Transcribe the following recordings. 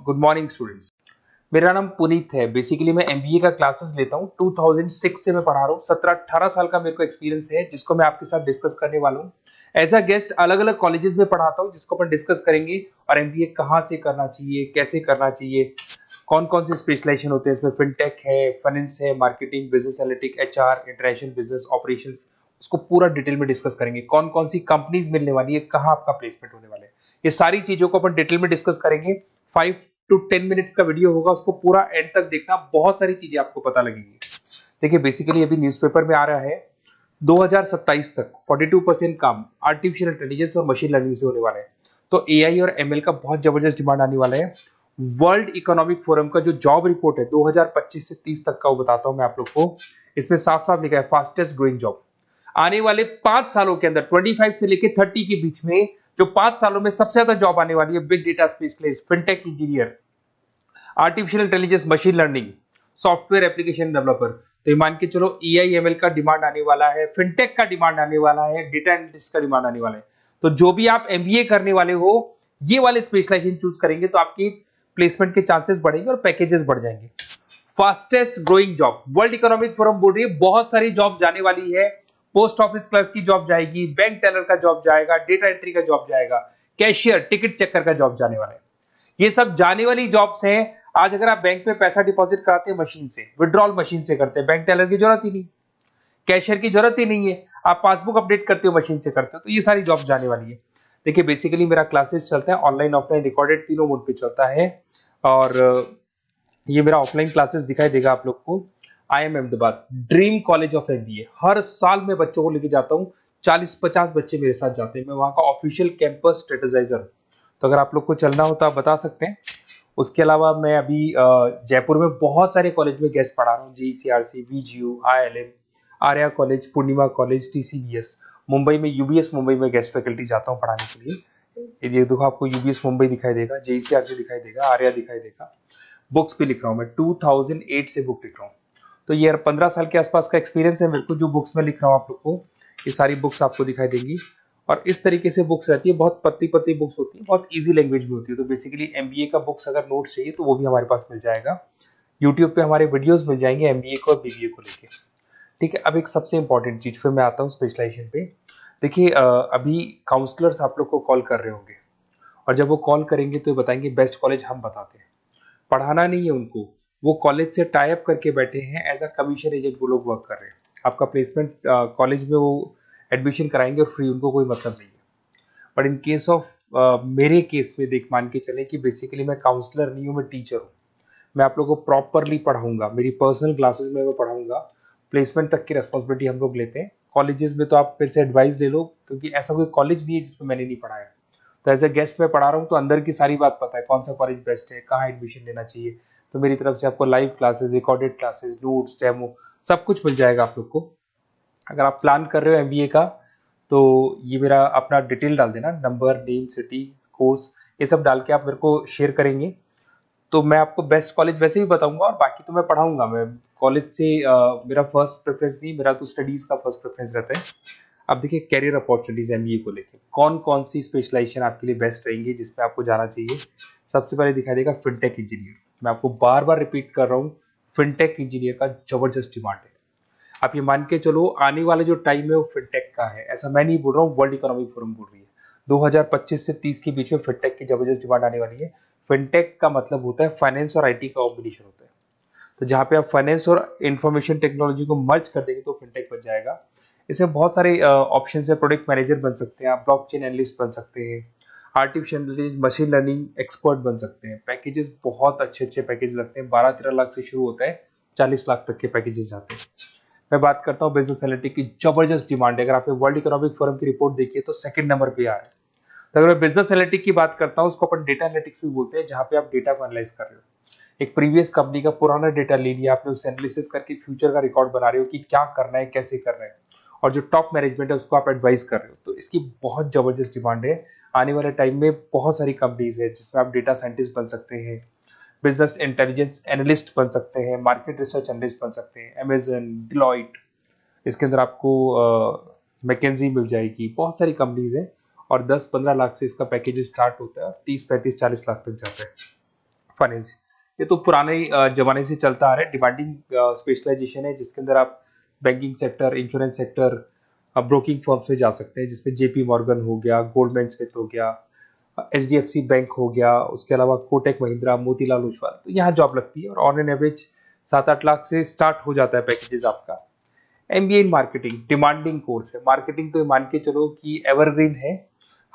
Good morning students. मेरा नाम पुनीत है। बेसिकली मैं एमबीए का क्लासेस लेता हूँ। 2006 से मैं पढ़ा रहा हूँ। 17-18 साल का मेरे को एक्सपीरियंस है, जिसको मैं आपके साथ डिस्कस करने वाला हूँ। एज अ गेस्ट अलग अलग कॉलेजेस में पढ़ाता हूँ, जिसको अपन डिस्कस करेंगे। और एमबीए कहाँ से करना चाहिए, कैसे करना चाहिए, कौन कौन से स्पेशलाइजेशन होते हैं इसमें। फिनटेक है, फाइनेंस है, marketing, business analytic, HR, international business operations, उसको पूरा डिटेल में डिस्कस करेंगे। कौन कौन सी कंपनीज मिलने वाली है, कहाँ आपका प्लेसमेंट होने वाला है, ये सारी चीजों को अपन डिटेल में डिस्कस करेंगे। 5 to 10 मिनट्स का वीडियो होगा, उसको पूरा एंड तक देखना, बहुत सारी चीजें आपको पता लगेंगी। देखिए बेसिकली अभी न्यूज़पेपर में आ रहा है 2027 तक 42% काम आर्टिफिशियल इंटेलिजेंस और मशीन लर्निंग से होने वाला है। तो एआई और एमएल का बहुत जबरदस्त डिमांड आने वाला है। वर्ल्ड इकोनॉमिक फोरम का जो जॉब रिपोर्ट है 2025 से 30 तक का, वो बताता हूं मैं आप लोग को। इसमें साफ साफ लिखा है फास्टेस्ट ग्रोइंग जॉब। आने वाले 5 सालों के अंदर 25 से लेकर 30 के बीच में जो 5 सालों में सबसे ज्यादा जॉब आने वाली है, big data specialist, fintech engineer, artificial intelligence, machine learning, software application developer. तो ये मान के चलो एआईएमएल का डिमांड आने वाला है, फिनटेक का डिमांड आने वाला है, डेटा एनालिटिक्स का डिमांड आने वाला है। तो जो भी आप एमबीए करने वाले हो, ये वाले स्पेशलाइजेशन चूज करेंगे तो आपकी प्लेसमेंट के चांसेस बढ़ेंगे और पैकेजेस बढ़ जाएंगे। Fastest growing job, world economic forum बोल रही है बहुत सारी जॉब जाने वाली है। पोस्ट ऑफिस क्लर्क की जॉब जाएगी, बैंक टेलर का जॉब जाएगा, डेटा एंट्री का जॉब जाएगा, कैशियर, टिकट चेकर का जॉब जाने वाला है। ये सब जाने वाली जॉब्स हैं। आज अगर आप बैंक में पैसा डिपॉजिट कराते हैं मशीन से, विड्रॉल मशीन से करते हैं, बैंक टेलर की जरूरत ही नहीं, कैशियर की जरूरत ही नहीं है, आप पासबुक अपडेट करते हो मशीन से करते हो, तो ये सारी जॉब जाने वाली है। देखिए बेसिकली मेरा क्लासेस चलता है ऑनलाइन ऑफलाइन रिकॉर्डेड, तीनों मोड पे चलता है। और ये मेरा ऑफलाइन क्लासेस दिखाई देगा आप लोग को। IIM Ahmedabad, dream college of MBA. हर साल मैं बच्चों को लेके जाता हूँ, 40-50 बच्चे मेरे साथ जाते हैं। मैं वहाँ का ऑफिशियल कैंपस स्ट्रेटेजाइजर हूँ। तो अगर आप लोग को चलना हो तो आप बता सकते हैं। उसके अलावा मैं अभी जयपुर में बहुत सारे कॉलेज में गेस्ट पढ़ा रहा हूँ। जीसीआरसी, वीजीयू, IIM, आर्या कॉलेज, पूर्णिमा कॉलेज, TCBS। मुंबई में यूबीएस मुंबई में गेस्ट फैकल्टी जाता हूँ पढ़ाने के लिए। ये देखो आपको यूबीएस मुंबई दिखाई देगा, JCRC दिखाई देगा, आर्या दिखाई देगा। बुक्स भी लिख रहा हूँ मैं, 2008 से बुक लिख रहा हूँ। तो ये 15 साल के आसपास का एक्सपीरियंस है मेरे को। जो बुक्स में लिख रहा हूँ आप लोग को, ये सारी बुक्स आपको दिखाई देंगी। और इस तरीके से बुक्स रहती है, बहुत पतली पतली बुक्स होती है, बहुत इजी लैंग्वेज में होती है। तो बेसिकली एमबीए का बुक्स अगर नोट्स चाहिए तो वो भी हमारे पास मिल जाएगा। यूट्यूब पे हमारे वीडियोस मिल जाएंगे एमबीए को और बीबीए को लेके। ठीक है, अब एक सबसे इंपॉर्टेंट चीज पे मैं आता हूँ, स्पेशलाइजेशन पे। देखिए अभी काउंसलर्स आप लोग को कॉल कर रहे होंगे, और जब वो कॉल करेंगे तो ये बताएंगे बेस्ट कॉलेज हम बताते हैं। पढ़ाना नहीं है उनको, वो कॉलेज से टाई अप करके बैठे हैं, एज अ कमीशन एजेंट वो लोग वर्क कर रहे हैं। आपका प्लेसमेंट कॉलेज में वो एडमिशन कराएंगे और फ्री, उनको कोई मतलब नहीं है। बट इन केस ऑफ मेरे केस में देख मान के चले कि बेसिकली मैं काउंसलर नहीं हूँ, मैं टीचर हूँ। मैं आप लोगों को प्रॉपरली पढ़ाऊंगा, मेरी पर्सनल क्लासेस में मैं पढ़ाऊंगा। प्लेसमेंट तक की रेस्पॉन्सिबिलिटी हम लोग लेते हैं। कॉलेजेस में तो आप फिर से एडवाइस ले लो, क्योंकि ऐसा कोई कॉलेज नहीं है जिसमें मैंने नहीं पढ़ाया। तो एज ए गेस्ट मैं पढ़ा रहा हूँ, तो अंदर की सारी बात पता है, कौन सा कॉलेज बेस्ट है, कहाँ एडमिशन लेना चाहिए। तो मेरी तरफ से आपको live classes, recorded classes, notes, demo, सब कुछ मिल जाएगा आप लोग को। अगर आप प्लान कर रहे हो एमबीए का, तो ये मेरा अपना डिटेल डाल देना, नंबर, नेम, सिटी, कोर्स, ये सब डाल के आप मेरे को शेयर करेंगे। तो मैं आपको बेस्ट कॉलेज वैसे भी बताऊंगा, और बाकी तो मैं पढ़ाऊंगा। मैं कॉलेज से मेरा फर्स्ट प्रेफरेंस नहीं, मेरा तो स्टडीज का फर्स्ट प्रेफरेंस रहता है। अब देखिए कैरियर अपॉर्चुनिटीज एमबीए को लेके कौन कौन सी स्पेशलाइजेशन आपके लिए बेस्ट रहेंगी, जिसमें आपको जाना चाहिए। सबसे पहले दिखाई देगा फिनटेक इंजीनियर। मैं आपको बार बार रिपीट कर रहा हूँ, फिनटेक इंजीनियर का जबरदस्त डिमांड है। आप ये मान के चलो आने वाला जो टाइम है वो फिनटेक का है। ऐसा मैं नहीं बोल रहा हूँ, वर्ल्ड इकोनॉमिक फोरम बोल रही है। 2025 से 30 के बीच में फिनटेक की जबरदस्त डिमांड आने वाली है। फिनटेक का मतलब होता है फाइनेंस और आईटी का कॉम्बिनेशन होता है। तो जहां पे आप फाइनेंस और इंफॉर्मेशन टेक्नोलॉजी को मर्ज कर देंगे तो फिनटेक बन जाएगा। इसमें बहुत सारे ऑप्शन है। प्रोडक्ट मैनेजर बन सकते हैं आप, ब्लॉकचेन एनालिस्ट बन सकते हैं, artificial intelligence, machine learning expert बन सकते हैं। पैकेजेस बहुत अच्छे अच्छे पैकेज लगते हैं, 12-13 लाख से शुरू होता है, 40 लाख तक के पैकेजेस जाते हैं। मैं बात करता हूँ बिजनेस एनालिटिक्स की, जबरदस्त डिमांड है। अगर आपने वर्ल्ड इकोनॉमिक फोरम की रिपोर्ट देखी है तो सेकंड नंबर पे आ रहा है। तो अगर मैं बिजनेस एनालिटिक्स की बात करता हूँ, उसको अपन डेटा एनालिटिक्स भी बोलते हैं, जहां पे आप डेटा को एनालाइज कर रहे हो। एक प्रीवियस कंपनी का पुराना डेटा ले लिया आपने, उसे एनालिसिस करके फ्यूचर का रिकॉर्ड बना रहे हो कि क्या करना है, कैसे करना है, और जो टॉप मैनेजमेंट है उसको आप एडवाइस कर रहे हो। तो इसकी बहुत जबरदस्त डिमांड है। आने वाले टाइम में बहुत सारी कंपनीज है जिसमें आप डेटा साइंटिस्ट बन सकते हैं, बिजनेस इंटेलिजेंस एनालिस्ट बन सकते हैं, मार्केट रिसर्च एनालिस्ट बन सकते हैं, अमेजन, डिलॉइट, इसके अंदर आपको मैकेंजी मिल जाएगी। बहुत सारी कंपनीज है, और 10-15 लाख से इसका पैकेज स्टार्ट होता है और 30-35-40 लाख तक जाता है। फाइनेंस, ये तो पुराने जमाने से चलता आ रहा है। डिमांडिंग स्पेशलाइजेशन है जिसके अंदर आप banking sector, insurance sector, broking firms में जा सकते हैं, जिसमें जेपी मॉर्गन हो गया, गोल्डमैन स्मिथ हो गया, एचडीएफसी बैंक हो गया, उसके अलावा कोटक महिंद्रा, मोतीलाल ओसवाल, तो यहाँ जॉब लगती है और ऑन एन एवरेज 7-8 लाख से स्टार्ट हो जाता है पैकेजेस आपका। MBA in marketing demanding course है। मार्केटिंग तो ये मान के चलो कि एवरग्रीन है,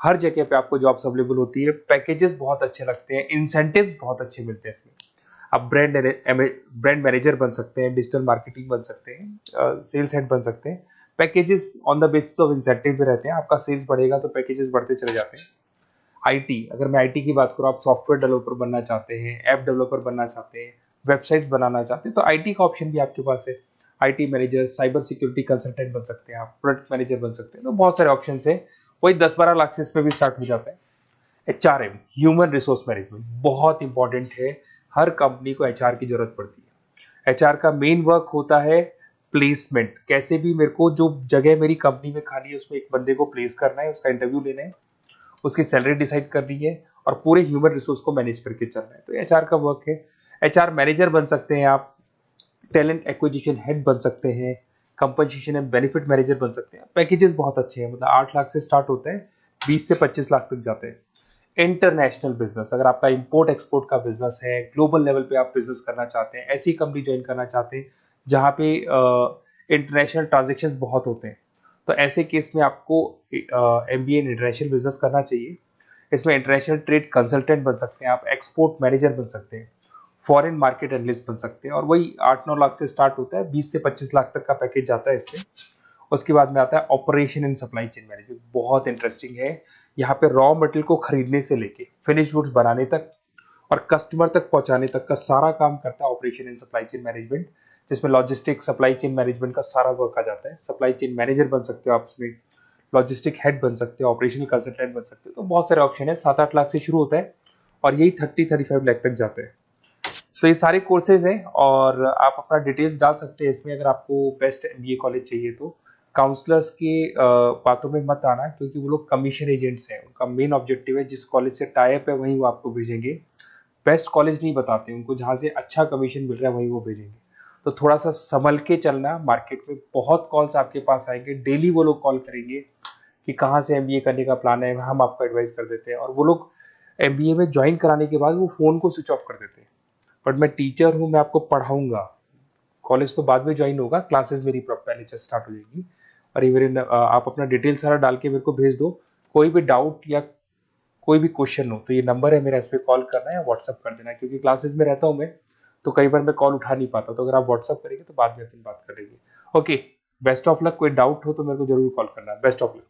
हर जगह पे आपको जॉब्स अवेलेबल होती है, पैकेजेस बहुत अच्छे लगते हैं, इंसेंटिव्स बहुत अच्छे मिलते हैं इसमें। आप ब्रांड मैनेजर बन सकते हैं, डिजिटल मार्केटिंग बन सकते हैं, सेल्स हेड बन सकते हैं। Packages on the basis of incentive पे रहते हैं, आपका सेल्स बढ़ेगा तो पैकेजेस बढ़ते चले जाते हैं। आईटी, अगर मैं आईटी की बात करूँ, आप सॉफ्टवेयर डेवलपर बनना चाहते हैं, ऐप डेवलपर बनना चाहते हैं, वेबसाइट्स बनाना चाहते हैं, तो आईटी का ऑप्शन भी आपके पास है। IT manager, cyber security consultant बन सकते हैं आप, प्रोडक्ट मैनेजर बन सकते हैं, तो बहुत सारे ऑप्शन है। वही 10-12 लाख से इसमें भी स्टार्ट हो जाता है। एचआरएम, ह्यूमन रिसोर्स मैनेजमेंट, बहुत इंपॉर्टेंट है। हर कंपनी को एचआर की जरूरत पड़ती है। एचआर का मेन वर्क होता है प्लेसमेंट, कैसे भी मेरे को जो जगह मेरी कंपनी में खाली है उसमें एक बंदे को प्लेस करना है, उसका इंटरव्यू लेना है, उसकी सैलरी डिसाइड करनी है और पूरे ह्यूमन रिसोर्स को मैनेज करके चलना है, तो एचआर का वर्क है। एचआर मैनेजर बन सकते हैं आप, टैलेंट एक्विजिशन हेड बन सकते हैं, कंपनसेशन एंड बेनिफिट मैनेजर बन सकते हैं। पैकेजेस बहुत अच्छे हैं, मतलब 8 लाख से स्टार्ट होते हैं, 20 से 25 लाख तक जाते हैं। इंटरनेशनल बिजनेस, अगर आपका इंपोर्ट एक्सपोर्ट का बिजनेस है, ग्लोबल लेवल पे आप बिजनेस करना चाहते हैं, ऐसी कंपनी ज्वाइन करना चाहते हैं जहां पे इंटरनेशनल ट्रांजेक्शन्स बहुत होते हैं, तो ऐसे केस में आपको एमबीए इन इंटरनेशनल बिजनेस करना चाहिए। इसमें इंटरनेशनल ट्रेड कंसल्टेंट बन सकते हैं आप, एक्सपोर्ट मैनेजर बन सकते हैं, फॉरेन मार्केट एनालिस्ट बन सकते हैं, और वही 8-9 लाख से स्टार्ट होता है, 20 से 25 लाख तक का पैकेज जाता है इसमें। उसके बाद में आता है operation and supply chain management, बहुत इंटरेस्टिंग है। यहाँ पे रॉ मटेरियल को खरीदने से लेके फिनिश गुड्स बनाने तक और कस्टमर तक पहुंचाने तक का सारा काम करता है operation and supply chain management, जिसमें लॉजिस्टिक सप्लाई चेन मैनेजमेंट का सारा वर्क आ जाता है। सप्लाई चेन मैनेजर बन सकते हो आप उसमें, लॉजिस्टिक हेड बन सकते हो, ऑपरेशनल कंसल्टेंट बन सकते हो, तो बहुत सारे ऑप्शन है। 7-8 लाख से शुरू होता है और यही 30-35 लाख तक जाते हैं। तो ये सारे कोर्सेज हैं और आप अपना डिटेल्स डाल सकते हैं इसमें। अगर आपको बेस्ट एमबीए कॉलेज चाहिए तो काउंसलर्स के बातों में मत आना, क्योंकि वो लोग कमीशन एजेंट्स हैं। उनका मेन ऑब्जेक्टिव है जिस कॉलेज से टाई अप है वहीं वो आपको भेजेंगे, बेस्ट कॉलेज नहीं बताते उनको, जहां से अच्छा कमीशन मिल रहा है वहीं वो भेजेंगे। तो थोड़ा सा संभल के चलना, मार्केट में बहुत कॉल्स आपके पास आएंगे, डेली वो लोग कॉल करेंगे कि कहाँ से एमबीए करने का प्लान है, हम आपको एडवाइस कर देते हैं, और वो लोग एमबीए में ज्वाइन कराने के बाद वो फोन को स्विच ऑफ कर देते हैं। बट मैं टीचर हूँ, मैं आपको पढ़ाऊंगा, कॉलेज तो बाद में ज्वाइन होगा, क्लासेस मेरी पहले से स्टार्ट हो जाएगी। और ये मेरे आप अपना डिटेल सारा डाल के मेरे को भेज दो। कोई भी डाउट या कोई भी क्वेश्चन हो तो ये नंबर है मेरा, इस पे कॉल करना है या व्हाट्सअप कर देना है, क्योंकि क्लासेस में रहता हूँ मैं, तो कई बार मैं कॉल उठा नहीं पाता, तो अगर आप व्हाट्सअप करेंगे तो बाद में अपन बात कर लेंगे। Okay, best of luck. कोई डाउट हो तो मेरे को जरूर कॉल करना। Best of luck.